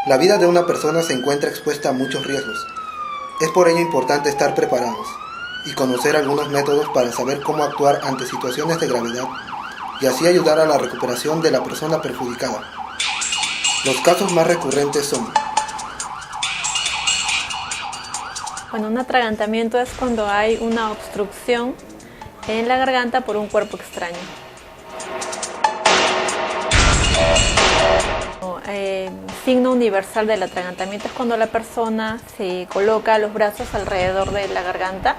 La vida de una persona se encuentra expuesta a muchos riesgos. Es por ello importante estar preparados y conocer algunos métodos para saber cómo actuar ante situaciones de gravedad y así ayudar a la recuperación de la persona perjudicada. Los casos más recurrentes son: un atragantamiento es cuando hay una obstrucción en la garganta por un cuerpo extraño. Signo universal del atragantamiento es cuando la persona se coloca los brazos alrededor de la garganta,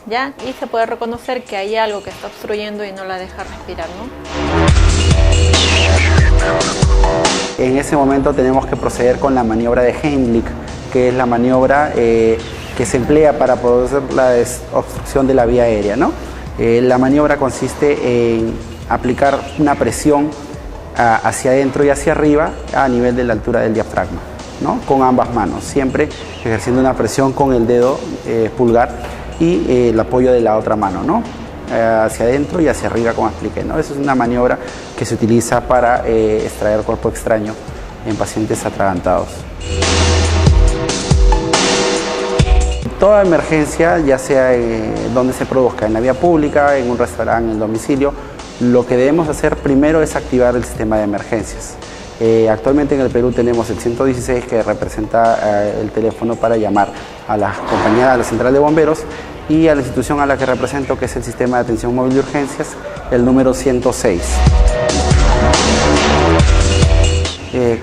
¿ya? Y se puede reconocer que hay algo que está obstruyendo y no la deja respirar, ¿no? En ese momento tenemos que proceder con la maniobra de Heimlich, que es la maniobra que se emplea para producir la obstrucción de la vía aérea, ¿no? La maniobra consiste en aplicar una presión hacia adentro y hacia arriba a nivel de la altura del diafragma, ¿no? Con ambas manos, siempre ejerciendo una presión con el dedo pulgar y el apoyo de la otra mano, ¿no? Hacia adentro y hacia arriba, como expliqué, ¿no? Esa es una maniobra que se utiliza para extraer cuerpo extraño en pacientes atragantados. Toda emergencia, ya sea donde se produzca, en la vía pública, en un restaurante, en el domicilio, lo que debemos hacer primero es activar el sistema de emergencias. Actualmente en el Perú tenemos el 116, que representa el teléfono para llamar a la compañía, a la central de bomberos, y a la institución a la que represento, que es el sistema de atención móvil de urgencias, el número 106.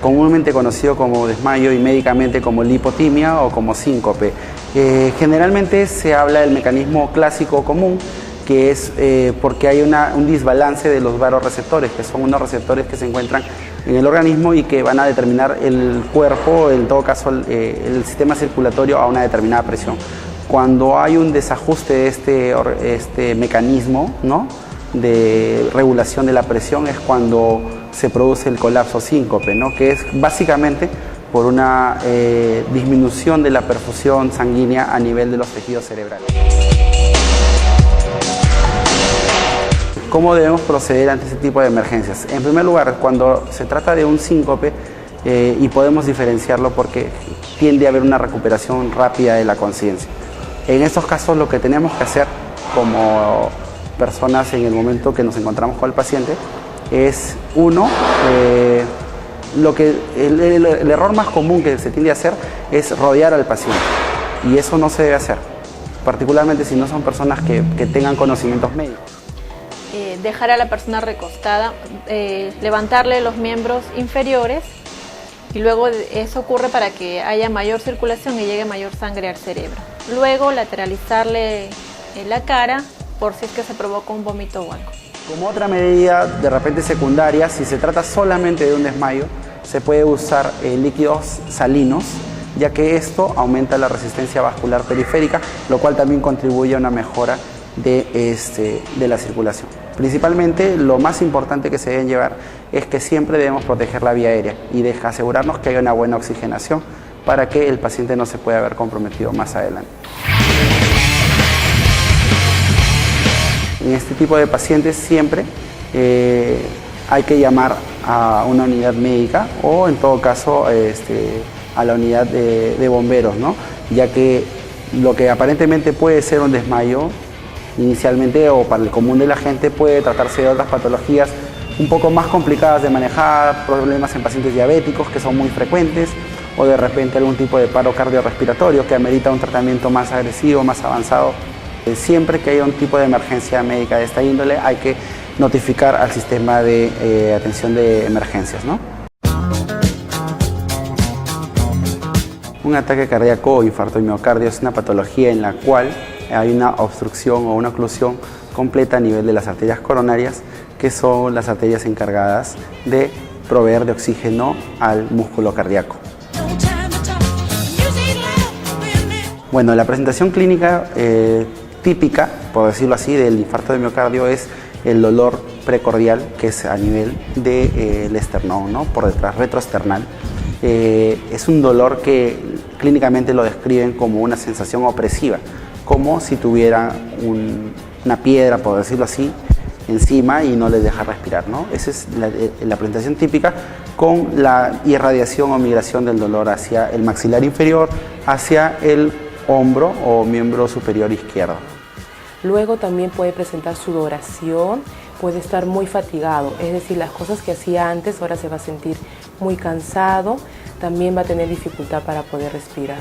Comúnmente conocido como desmayo y médicamente como lipotimia o como síncope. Generalmente se habla del mecanismo clásico común, que es porque hay un desbalance de los varoreceptores, que son unos receptores que se encuentran en el organismo y que van a determinar el cuerpo, en todo caso el sistema circulatorio, a una determinada presión. Cuando hay un desajuste de este mecanismo, ¿no?, de regulación de la presión, es cuando se produce el colapso síncope, ¿no?, que es básicamente por una disminución de la perfusión sanguínea a nivel de los tejidos cerebrales. ¿Cómo debemos proceder ante este tipo de emergencias? En primer lugar, cuando se trata de un síncope, y podemos diferenciarlo porque tiende a haber una recuperación rápida de la conciencia. En estos casos, lo que tenemos que hacer como personas en el momento que nos encontramos con el paciente es, uno, el error más común que se tiende a hacer es rodear al paciente, y eso no se debe hacer, particularmente si no son personas que tengan conocimientos médicos. Dejar a la persona recostada, levantarle los miembros inferiores, y luego eso ocurre para que haya mayor circulación y llegue mayor sangre al cerebro. Luego lateralizarle la cara por si es que se provoca un vómito o algo. Como otra medida de repente secundaria, si se trata solamente de un desmayo, se puede usar líquidos salinos, ya que esto aumenta la resistencia vascular periférica, lo cual también contribuye a una mejora de la circulación. Principalmente, lo más importante que se deben llevar es que siempre debemos proteger la vía aérea y asegurarnos que haya una buena oxigenación para que el paciente no se pueda ver comprometido más adelante. En este tipo de pacientes siempre hay que llamar a una unidad médica o, en todo caso, a la unidad de bomberos, ¿no?, ya que lo que aparentemente puede ser un desmayo inicialmente, o para el común de la gente, puede tratarse de otras patologías un poco más complicadas de manejar, problemas en pacientes diabéticos que son muy frecuentes, o de repente algún tipo de paro cardiorrespiratorio que amerita un tratamiento más agresivo, más avanzado. Siempre que haya un tipo de emergencia médica de esta índole, hay que notificar al sistema de atención de emergencias, ¿no? Un ataque cardíaco o infarto de miocardio es una patología en la cual hay una obstrucción o una oclusión completa a nivel de las arterias coronarias, que son las arterias encargadas de proveer de oxígeno al músculo cardíaco. Bueno, la presentación clínica típica, por decirlo así, del infarto de miocardio es el dolor precordial, que es a nivel del esternón, ¿no?, por detrás, retroesternal. Es un dolor que clínicamente lo describen como una sensación opresiva, como si tuviera una piedra, por decirlo así, encima y no les deja respirar, ¿no? Esa es la presentación típica, con la irradiación o migración del dolor hacia el maxilar inferior, hacia el hombro o miembro superior izquierdo. Luego también puede presentar sudoración, puede estar muy fatigado, es decir, las cosas que hacía antes ahora se va a sentir muy cansado, también va a tener dificultad para poder respirar.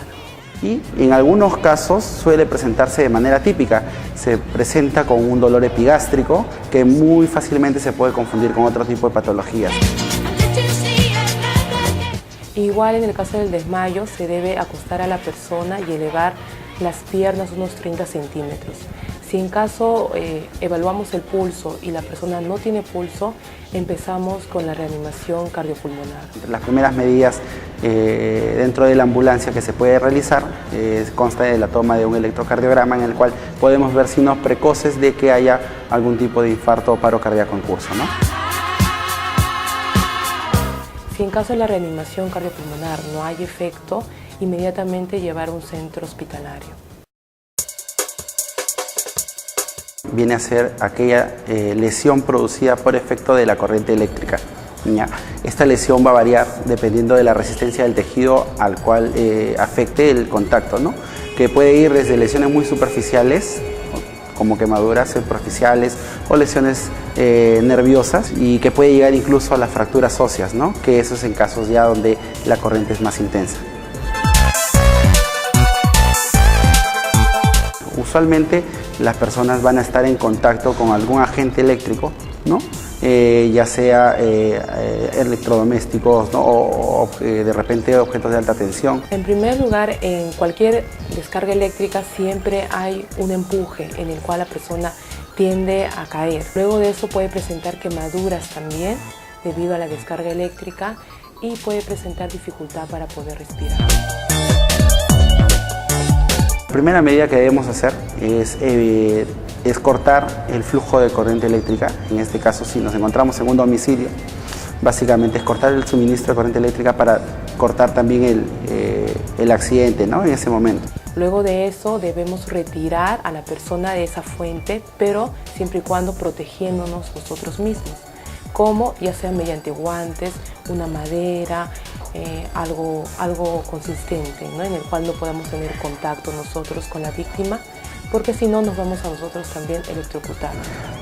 Y en algunos casos suele presentarse de manera típica, se presenta con un dolor epigástrico que muy fácilmente se puede confundir con otro tipo de patologías. Igual en el caso del desmayo se debe acostar a la persona y elevar las piernas unos 30 centímetros. Si en caso evaluamos el pulso y la persona no tiene pulso, empezamos con la reanimación cardiopulmonar. Las primeras medidas dentro de la ambulancia que se puede realizar consta de la toma de un electrocardiograma en el cual podemos ver signos precoces de que haya algún tipo de infarto o paro cardíaco en curso, ¿no? Si en caso de la reanimación cardiopulmonar no hay efecto, inmediatamente llevar a un centro hospitalario. Viene a ser aquella lesión producida por efecto de la corriente eléctrica. ¿Ya? Esta lesión va a variar dependiendo de la resistencia del tejido al cual afecte el contacto, ¿no? Que puede ir desde lesiones muy superficiales, como quemaduras superficiales o lesiones nerviosas, y que puede llegar incluso a las fracturas óseas, ¿no? Que eso es en casos ya donde la corriente es más intensa. Usualmente las personas van a estar en contacto con algún agente eléctrico, ¿no? Ya sea electrodomésticos, ¿no? o de repente objetos de alta tensión. En primer lugar, en cualquier descarga eléctrica siempre hay un empuje en el cual la persona tiende a caer. Luego de eso puede presentar quemaduras también debido a la descarga eléctrica y puede presentar dificultad para poder respirar. La primera medida que debemos hacer es cortar el flujo de corriente eléctrica. En este caso, si nos encontramos en un domicilio, básicamente es cortar el suministro de corriente eléctrica para cortar también el accidente, ¿no? En ese momento. Luego de eso debemos retirar a la persona de esa fuente, pero siempre y cuando protegiéndonos nosotros mismos, como ya sea mediante guantes, una madera, algo consistente, ¿no? En el cual no podamos tener contacto nosotros con la víctima, porque si no nos vamos a nosotros también electrocutar.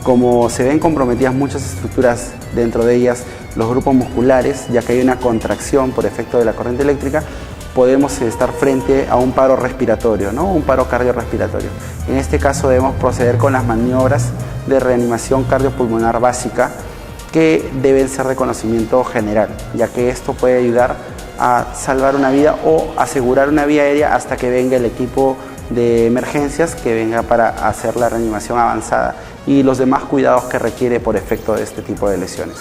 Como se ven comprometidas muchas estructuras, dentro de ellas los grupos musculares, ya que hay una contracción por efecto de la corriente eléctrica, podemos estar frente a un paro respiratorio, ¿no? Un paro cardiorrespiratorio. En este caso debemos proceder con las maniobras de reanimación cardiopulmonar básica, que deben ser de conocimiento general, ya que esto puede ayudar a salvar una vida o asegurar una vía aérea hasta que venga el equipo de emergencias que venga para hacer la reanimación avanzada y los demás cuidados que requiere por efecto de este tipo de lesiones.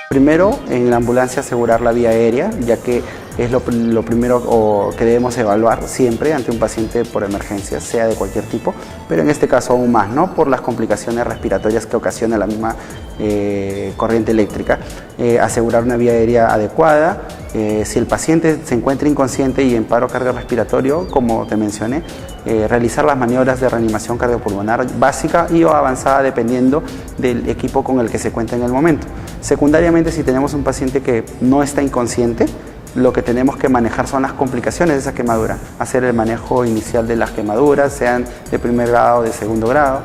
Primero, en la ambulancia asegurar la vía aérea, ya que es lo primero que debemos evaluar siempre ante un paciente por emergencia, sea de cualquier tipo, pero en este caso aún más, ¿no? Por las complicaciones respiratorias que ocasiona la misma corriente eléctrica. Asegurar una vía aérea adecuada. Si el paciente se encuentra inconsciente y en paro cardiorrespiratorio, como te mencioné, realizar las maniobras de reanimación cardiopulmonar básica y o avanzada dependiendo del equipo con el que se cuenta en el momento. Secundariamente, si tenemos un paciente que no está inconsciente, lo que tenemos que manejar son las complicaciones de esa quemadura, hacer el manejo inicial de las quemaduras, sean de primer grado o de segundo grado.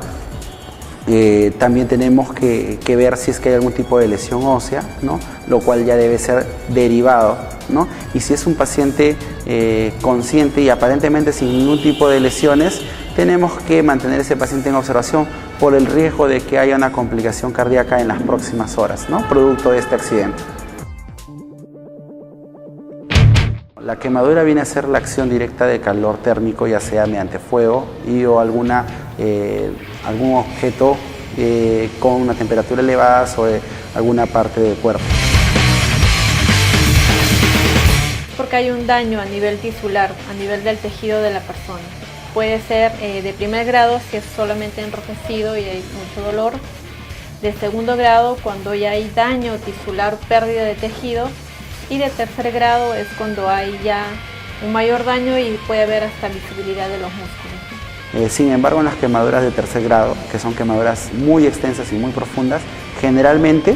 También tenemos que ver si es que hay algún tipo de lesión ósea, ¿no? Lo cual ya debe ser derivado, ¿no? Y si es un paciente consciente y aparentemente sin ningún tipo de lesiones, tenemos que mantener ese paciente en observación por el riesgo de que haya una complicación cardíaca en las próximas horas, ¿no? Producto de este accidente. La quemadura viene a ser la acción directa de calor térmico, ya sea mediante fuego o algún objeto con una temperatura elevada sobre alguna parte del cuerpo. Porque hay un daño a nivel tisular, a nivel del tejido de la persona. Puede ser de primer grado si es solamente enrojecido y hay mucho dolor. De segundo grado cuando ya hay daño tisular, pérdida de tejido. Y de tercer grado es cuando hay ya un mayor daño y puede haber hasta visibilidad de los músculos. Sin embargo, en las quemaduras de tercer grado, que son quemaduras muy extensas y muy profundas, generalmente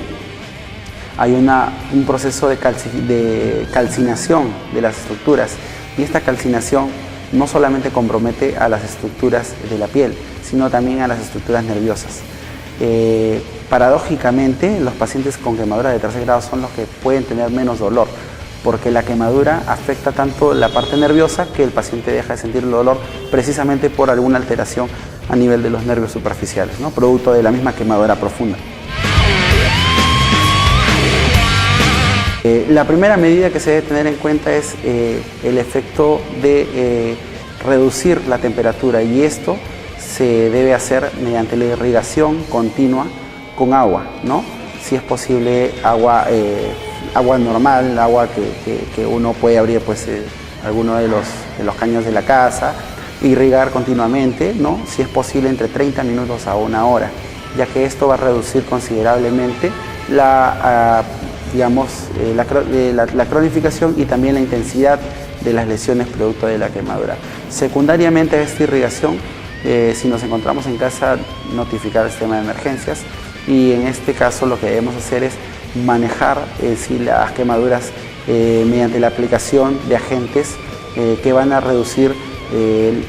hay un proceso de calcinación de las estructuras, y esta calcinación no solamente compromete a las estructuras de la piel, sino también a las estructuras nerviosas. Paradójicamente, los pacientes con quemaduras de tercer grado son los que pueden tener menos dolor, porque la quemadura afecta tanto la parte nerviosa que el paciente deja de sentir el dolor precisamente por alguna alteración a nivel de los nervios superficiales, ¿no? Producto de la misma quemadura profunda. La primera medida que se debe tener en cuenta es el efecto de reducir la temperatura, y esto se debe hacer mediante la irrigación continua con agua, ¿no? Si es posible, agua normal, agua que uno puede abrir pues, alguno de los caños de la casa, irrigar continuamente, ¿no? Si es posible entre 30 minutos a 1 hora, ya que esto va a reducir considerablemente la cronificación y también la intensidad de las lesiones producto de la quemadura. Secundariamente a esta irrigación, si nos encontramos en casa, notificar el sistema de emergencias, y en este caso lo que debemos hacer es manejar las quemaduras mediante la aplicación de agentes que van a reducir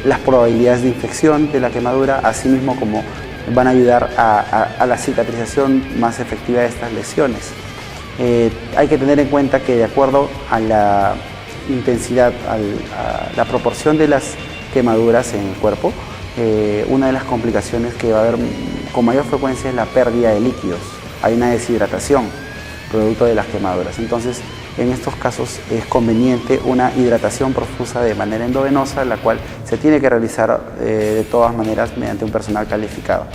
las probabilidades de infección de la quemadura, así mismo como van a ayudar a la cicatrización más efectiva de estas lesiones. Hay que tener en cuenta que de acuerdo a la intensidad, a la proporción de las quemaduras en el cuerpo, una de las complicaciones que va a haber con mayor frecuencia es la pérdida de líquidos. Hay una deshidratación producto de las quemaduras. Entonces, en estos casos es conveniente una hidratación profusa de manera endovenosa, la cual se tiene que realizar de todas maneras mediante un personal calificado.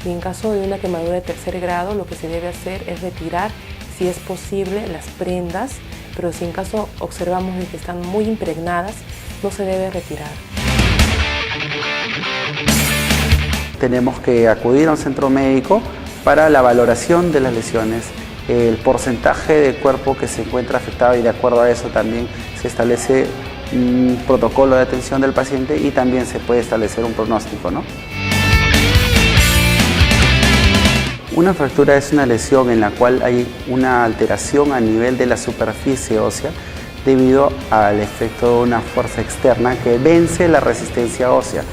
Y en caso de una quemadura de tercer grado, lo que se debe hacer es retirar, si es posible, las prendas, pero si en caso observamos que están muy impregnadas, no se debe retirar. Tenemos que acudir a un centro médico para la valoración de las lesiones, el porcentaje de cuerpo que se encuentra afectado, y de acuerdo a eso también se establece un protocolo de atención del paciente y también se puede establecer un pronóstico, ¿no? Una fractura es una lesión en la cual hay una alteración a nivel de la superficie ósea debido al efecto de una fuerza externa que vence la resistencia ósea.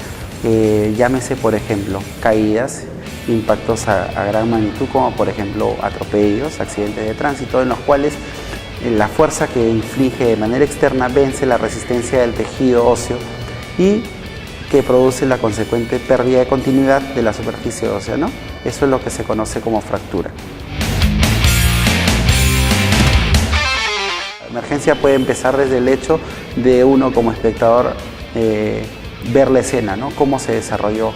Llámese, por ejemplo, caídas, impactos a gran magnitud, como por ejemplo atropellos, accidentes de tránsito, en los cuales la fuerza que inflige de manera externa vence la resistencia del tejido óseo y que produce la consecuente pérdida de continuidad de la superficie ósea, ¿no? Eso es lo que se conoce como fractura. La emergencia puede empezar desde el hecho de uno como espectador ver la escena, ¿no? Cómo se desarrolló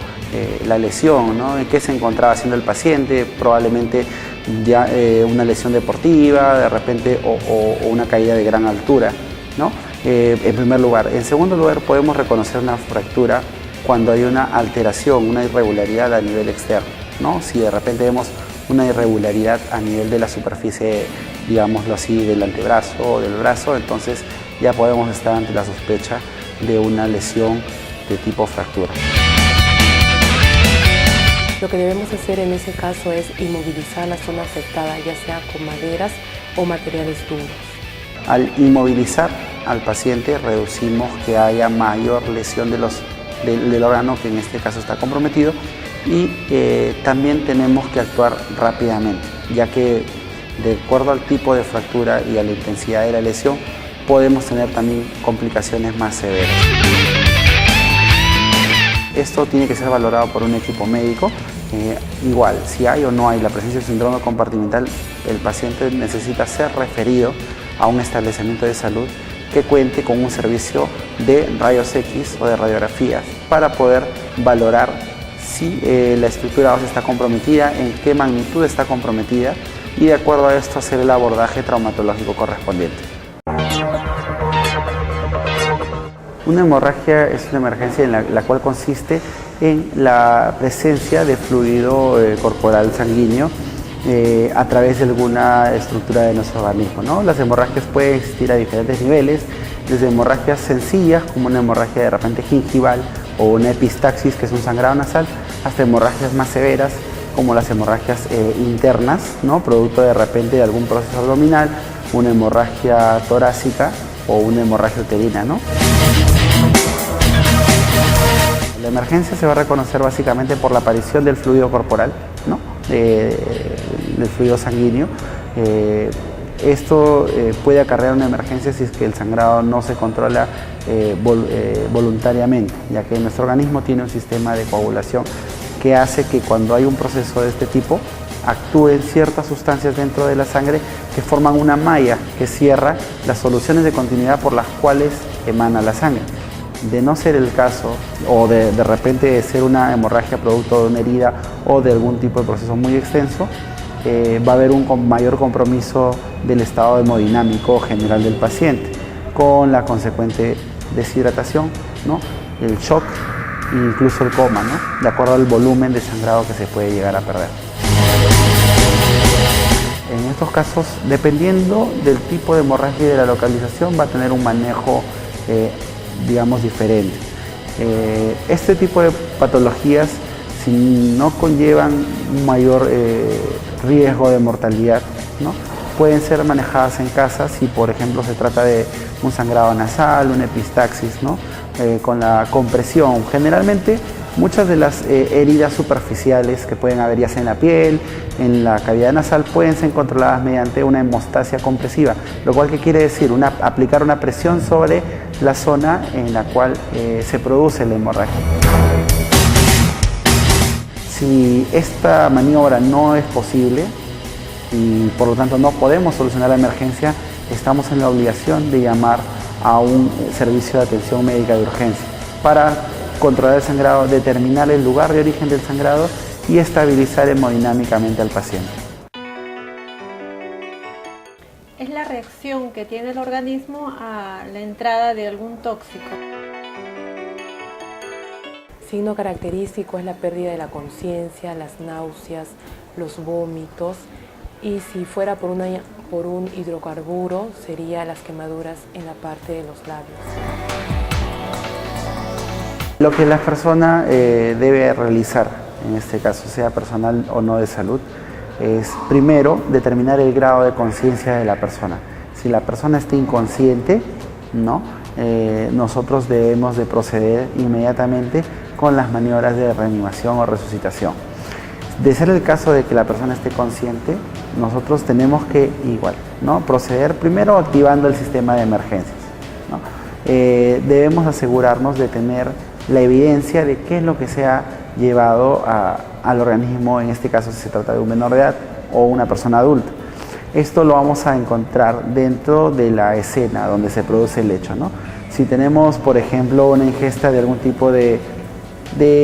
la lesión, ¿no? En qué se encontraba haciendo el paciente, probablemente ya una lesión deportiva, de repente, o una caída de gran altura, ¿no? En primer lugar. En segundo lugar, podemos reconocer una fractura cuando hay una alteración, una irregularidad a nivel externo, ¿no? Si de repente vemos una irregularidad a nivel de la superficie, digámoslo así, del antebrazo o del brazo, entonces ya podemos estar ante la sospecha de una lesión de tipo fractura. Lo que debemos hacer en ese caso es inmovilizar la zona afectada, ya sea con maderas o materiales duros. Al inmovilizar al paciente reducimos que haya mayor lesión del órgano que en este caso está comprometido, y también tenemos que actuar rápidamente, ya que de acuerdo al tipo de fractura y a la intensidad de la lesión podemos tener también complicaciones más severas. Esto tiene que ser valorado por un equipo médico. Igual, si hay o no hay la presencia de síndrome compartimental, el paciente necesita ser referido a un establecimiento de salud que cuente con un servicio de rayos X o de radiografías para poder valorar si la estructura ósea está comprometida, en qué magnitud está comprometida, y de acuerdo a esto hacer el abordaje traumatológico correspondiente. Una hemorragia es una emergencia en la cual consiste en la presencia de fluido corporal sanguíneo a través de alguna estructura de nuestro organismo, ¿no? Las hemorragias pueden existir a diferentes niveles, desde hemorragias sencillas, como una hemorragia de repente gingival o una epistaxis, que es un sangrado nasal, hasta hemorragias más severas, como las hemorragias internas, ¿no? Producto de repente de algún proceso abdominal, una hemorragia torácica o una hemorragia uterina, ¿no? La emergencia se va a reconocer básicamente por la aparición del fluido corporal, ¿no? Del fluido sanguíneo. Esto puede acarrear una emergencia si es que el sangrado no se controla voluntariamente, ya que nuestro organismo tiene un sistema de coagulación que hace que cuando hay un proceso de este tipo actúen ciertas sustancias dentro de la sangre que forman una malla que cierra las soluciones de continuidad por las cuales emana la sangre. De no ser el caso, o de repente ser una hemorragia producto de una herida o de algún tipo de proceso muy extenso, va a haber un mayor compromiso del estado hemodinámico general del paciente, con la consecuente deshidratación, ¿no? El shock e incluso el coma, ¿no? De acuerdo al volumen de sangrado que se puede llegar a perder. En estos casos, dependiendo del tipo de hemorragia y de la localización, va a tener un manejo digamos diferente. Este tipo de patologías, si no conllevan un mayor riesgo de mortalidad, ¿no? Pueden ser manejadas en casa si, por ejemplo, se trata de un sangrado nasal, una epistaxis, ¿no? Con la compresión. Generalmente, muchas de las heridas superficiales que pueden haber ya sea en la piel, en la cavidad nasal, pueden ser controladas mediante una hemostasia compresiva, lo cual ¿qué quiere decir? Aplicar una presión sobre la zona en la cual se produce la hemorragia. Si esta maniobra no es posible y por lo tanto no podemos solucionar la emergencia, estamos en la obligación de llamar a un servicio de atención médica de urgencia para controlar el sangrado, determinar el lugar de origen del sangrado y estabilizar hemodinámicamente al paciente. Es la reacción que tiene el organismo a la entrada de algún tóxico. Signo característico es la pérdida de la conciencia, las náuseas, los vómitos, y si fuera por un hidrocarburo sería las quemaduras en la parte de los labios. Lo que la persona debe realizar, en este caso sea personal o no de salud, es primero determinar el grado de conciencia de la persona. Si la persona está inconsciente, ¿no? Nosotros debemos de proceder inmediatamente con las maniobras de reanimación o resucitación. De ser el caso de que la persona esté consciente, nosotros tenemos que igual, ¿no? Proceder primero activando el sistema de emergencias, ¿no? Debemos asegurarnos de tener la evidencia de qué es lo que se ha llevado al organismo, en este caso si se trata de un menor de edad o una persona adulta. Esto lo vamos a encontrar dentro de la escena donde se produce el hecho, ¿no? Si tenemos, por ejemplo, una ingesta de algún tipo de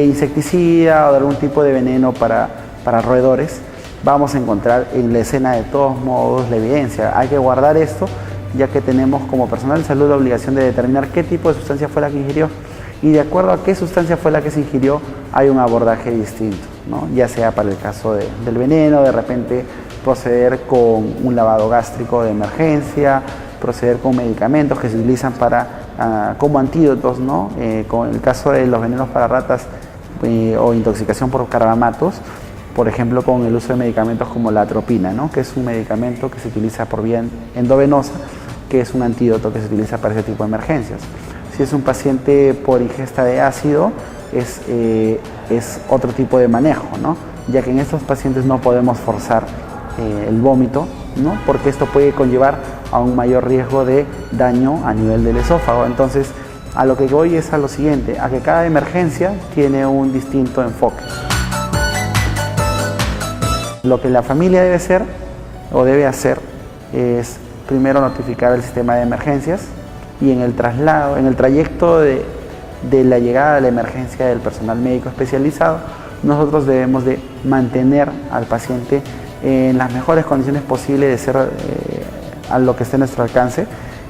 insecticida o de algún tipo de veneno para roedores, vamos a encontrar en la escena de todos modos la evidencia. Hay que guardar esto, ya que tenemos como personal de salud la obligación de determinar qué tipo de sustancia fue la que ingirió, y de acuerdo a qué sustancia fue la que se ingirió hay un abordaje distinto, ¿no? Ya sea para el caso del veneno, de repente proceder con un lavado gástrico de emergencia, proceder con medicamentos que se utilizan como antídotos, ¿no? Con el caso de los venenos para ratas o intoxicación por carbamatos, por ejemplo con el uso de medicamentos como la atropina, ¿no? Que es un medicamento que se utiliza por vía endovenosa, que es un antídoto que se utiliza para ese tipo de emergencias. Si es un paciente por ingesta de ácido, es otro tipo de manejo, ¿no? Ya que en estos pacientes no podemos forzar el vómito, ¿no? Porque esto puede conllevar a un mayor riesgo de daño a nivel del esófago. Entonces, a lo que voy es a lo siguiente, a que cada emergencia tiene un distinto enfoque. Lo que la familia debe hacer o debe hacer es primero notificar al sistema de emergencias, y en el traslado, en el trayecto de la llegada de la emergencia del personal médico especializado, nosotros debemos de mantener al paciente en las mejores condiciones posibles de ser a lo que esté a nuestro alcance,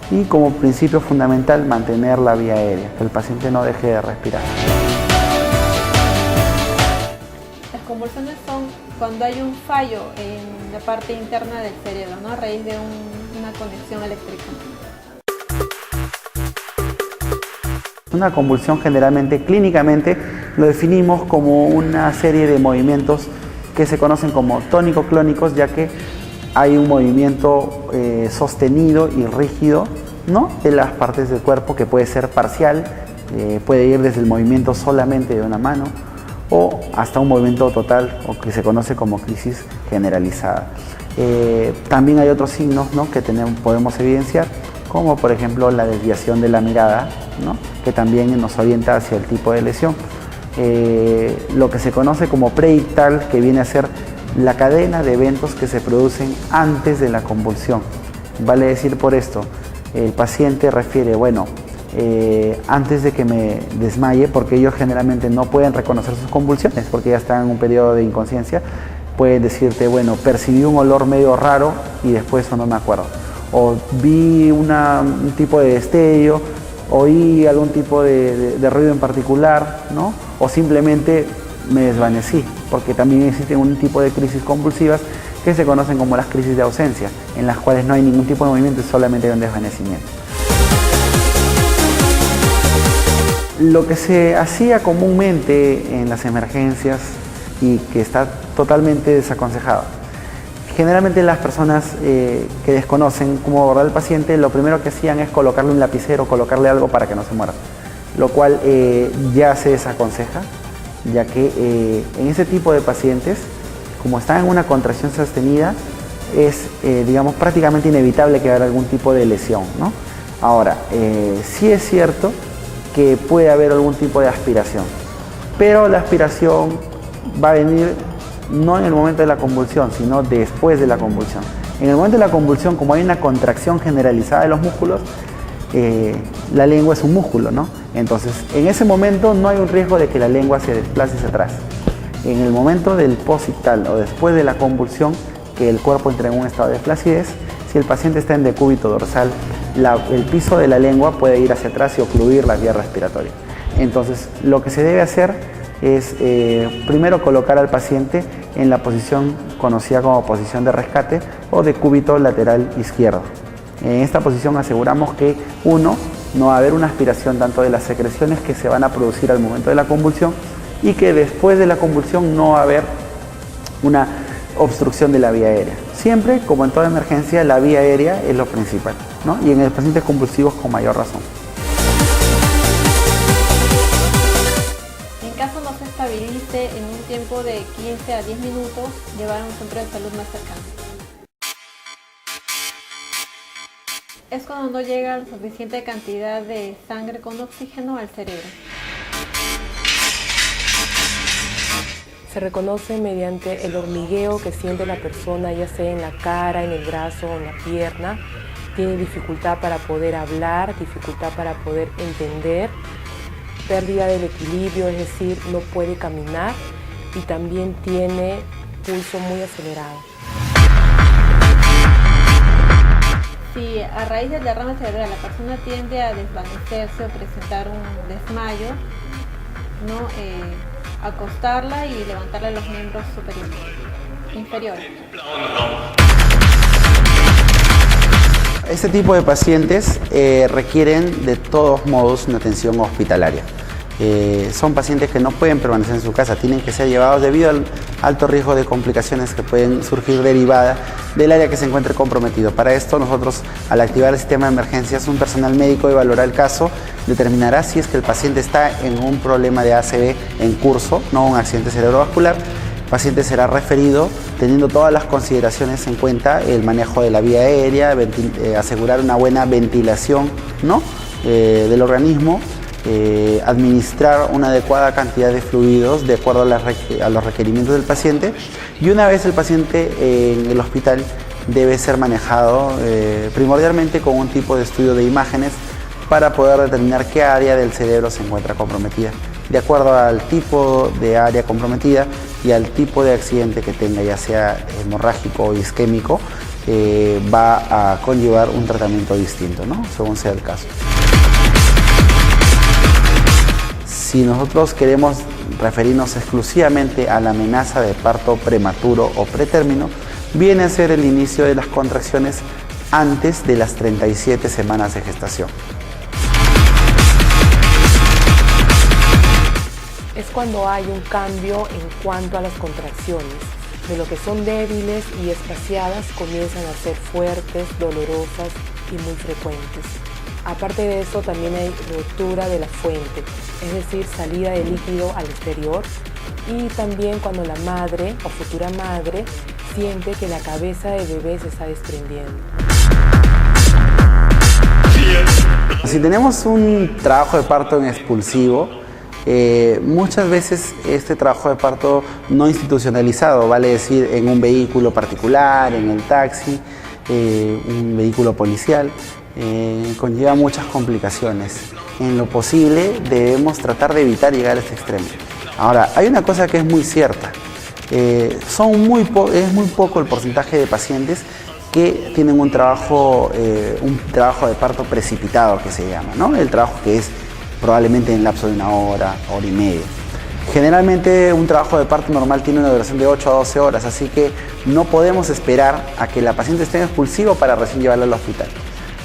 y como principio fundamental mantener la vía aérea, que el paciente no deje de respirar. Las convulsiones son cuando hay un fallo en la parte interna del cerebro, ¿no? A raíz de una conexión eléctrica. Una convulsión generalmente, clínicamente, lo definimos como una serie de movimientos que se conocen como tónico-clónicos, ya que hay un movimiento sostenido y rígido, ¿no?, de las partes del cuerpo, que puede ser parcial, puede ir desde el movimiento solamente de una mano o hasta un movimiento total, o que se conoce como crisis generalizada. También hay otros signos, ¿no?, que podemos evidenciar, como por ejemplo la desviación de la mirada, ¿no?, que también nos orienta hacia el tipo de lesión. Lo que se conoce como preictal, que viene a ser la cadena de eventos que se producen antes de la convulsión. Vale decir por esto, el paciente refiere, bueno, antes de que me desmaye, porque ellos generalmente no pueden reconocer sus convulsiones porque ya están en un periodo de inconsciencia, pueden decirte, bueno, percibí un olor medio raro y después eso no me acuerdo, o vi un tipo de destello, oí algún tipo de ruido en particular, ¿no?, o simplemente me desvanecí, porque también existen un tipo de crisis convulsivas que se conocen como las crisis de ausencia, en las cuales no hay ningún tipo de movimiento y solamente hay un desvanecimiento. Lo que se hacía comúnmente en las emergencias y que está totalmente desaconsejado, generalmente las personas que desconocen cómo abordar al paciente, lo primero que hacían es colocarle un lapicero, colocarle algo para que no se muera, lo cual ya se desaconseja, ya que en ese tipo de pacientes, como están en una contracción sostenida, es digamos prácticamente inevitable que haya algún tipo de lesión, ¿no? Ahora, sí es cierto que puede haber algún tipo de aspiración, pero la aspiración va a venir no en el momento de la convulsión, sino después de la convulsión. En el momento de la convulsión, como hay una contracción generalizada de los músculos, la lengua es un músculo, ¿no? Entonces, en ese momento no hay un riesgo de que la lengua se desplace hacia atrás. En el momento del posictal o después de la convulsión, que el cuerpo entra en un estado de flacidez, si el paciente está en decúbito dorsal, el piso de la lengua puede ir hacia atrás y ocluir la vía respiratoria. Entonces, lo que se debe hacer es primero colocar al paciente en la posición conocida como posición de rescate o decúbito lateral izquierdo. En esta posición aseguramos que, uno, no va a haber una aspiración tanto de las secreciones que se van a producir al momento de la convulsión, y que después de la convulsión no va a haber una obstrucción de la vía aérea. Siempre, como en toda emergencia, la vía aérea es lo principal, ¿no?, y en los pacientes convulsivos con mayor razón. En caso no se estabilice en un tiempo de 15 a 10 minutos, llevar a un centro de salud más cercano. Es cuando no llega la suficiente cantidad de sangre con oxígeno al cerebro. Se reconoce mediante el hormigueo que siente la persona, ya sea en la cara, en el brazo o en la pierna. Tiene dificultad para poder hablar, dificultad para poder entender, pérdida del equilibrio, es decir, no puede caminar, y también tiene pulso muy acelerado. Si a raíz del derrame cerebral la persona tiende a desvanecerse o presentar un desmayo, ¿no?, acostarla y levantarle los miembros inferiores. Este tipo de pacientes requieren de todos modos una atención hospitalaria. Son pacientes que no pueden permanecer en su casa, tienen que ser llevados debido al alto riesgo de complicaciones que pueden surgir derivadas del área que se encuentre comprometido. Para esto nosotros, al activar el sistema de emergencias, un personal médico evaluará el caso, determinará si es que el paciente está en un problema de ACV en curso, no un accidente cerebrovascular. El paciente será referido teniendo todas las consideraciones en cuenta, el manejo de la vía aérea, asegurar una buena ventilación, ¿no?, del organismo, administrar una adecuada cantidad de fluidos de acuerdo a los requerimientos del paciente, y una vez el paciente en el hospital debe ser manejado primordialmente con un tipo de estudio de imágenes para poder determinar qué área del cerebro se encuentra comprometida. De acuerdo al tipo de área comprometida y al tipo de accidente que tenga, ya sea hemorrágico o isquémico, va a conllevar un tratamiento distinto, ¿no?, según sea el caso. Si nosotros queremos referirnos exclusivamente a la amenaza de parto prematuro o pretérmino, viene a ser el inicio de las contracciones antes de las 37 semanas de gestación. es cuando hay un cambio en cuanto a las contracciones. De lo que son débiles y espaciadas comienzan a ser fuertes, dolorosas y muy frecuentes. Aparte de eso, también hay rotura de la fuente, es decir, salida de líquido al exterior, y también cuando la madre o futura madre siente que la cabeza del bebé se está desprendiendo. Si tenemos un trabajo de parto en expulsivo, muchas veces este trabajo de parto no institucionalizado, vale decir en un vehículo particular, en el taxi, un vehículo policial, conlleva muchas complicaciones. En lo posible debemos tratar de evitar llegar a este extremo. Ahora, hay una cosa que es muy cierta, es muy poco el porcentaje de pacientes que tienen un trabajo de parto precipitado, que se llama, ¿no? El trabajo que es probablemente en lapso de una hora, hora y media. Generalmente un trabajo de parto normal tiene una duración de 8 a 12 horas, así que no podemos esperar a que la paciente esté en expulsivo para recién llevarla al hospital.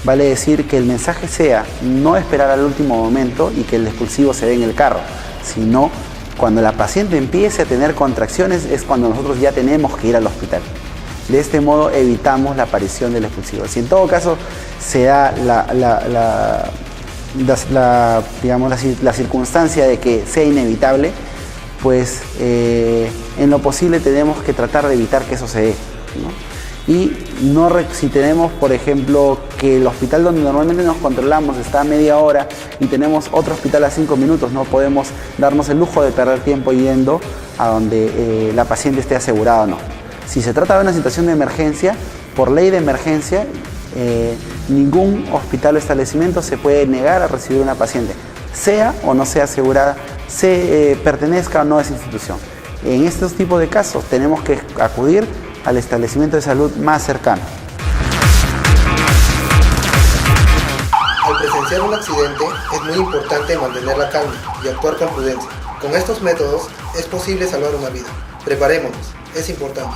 Vale decir que el mensaje sea no esperar al último momento y que el expulsivo se dé en el carro, sino cuando la paciente empiece a tener contracciones es cuando nosotros ya tenemos que ir al hospital. De este modo evitamos la aparición del expulsivo. Si en todo caso se da la circunstancia de que sea inevitable, pues en lo posible tenemos que tratar de evitar que eso se dé, ¿no? Y si tenemos, por ejemplo, que el hospital donde normalmente nos controlamos está a media hora y tenemos otro hospital a 5 minutos, no podemos darnos el lujo de perder tiempo yendo a donde la paciente esté asegurada o no. Si se trata de una situación de emergencia, por ley de emergencia, ningún hospital o establecimiento se puede negar a recibir una paciente, sea o no sea asegurada, pertenezca o no a esa institución. En estos tipos de casos tenemos que acudir al establecimiento de salud más cercano. Al presenciar un accidente es muy importante mantener la calma y actuar con prudencia. Con estos métodos es posible salvar una vida. Preparémonos, es importante.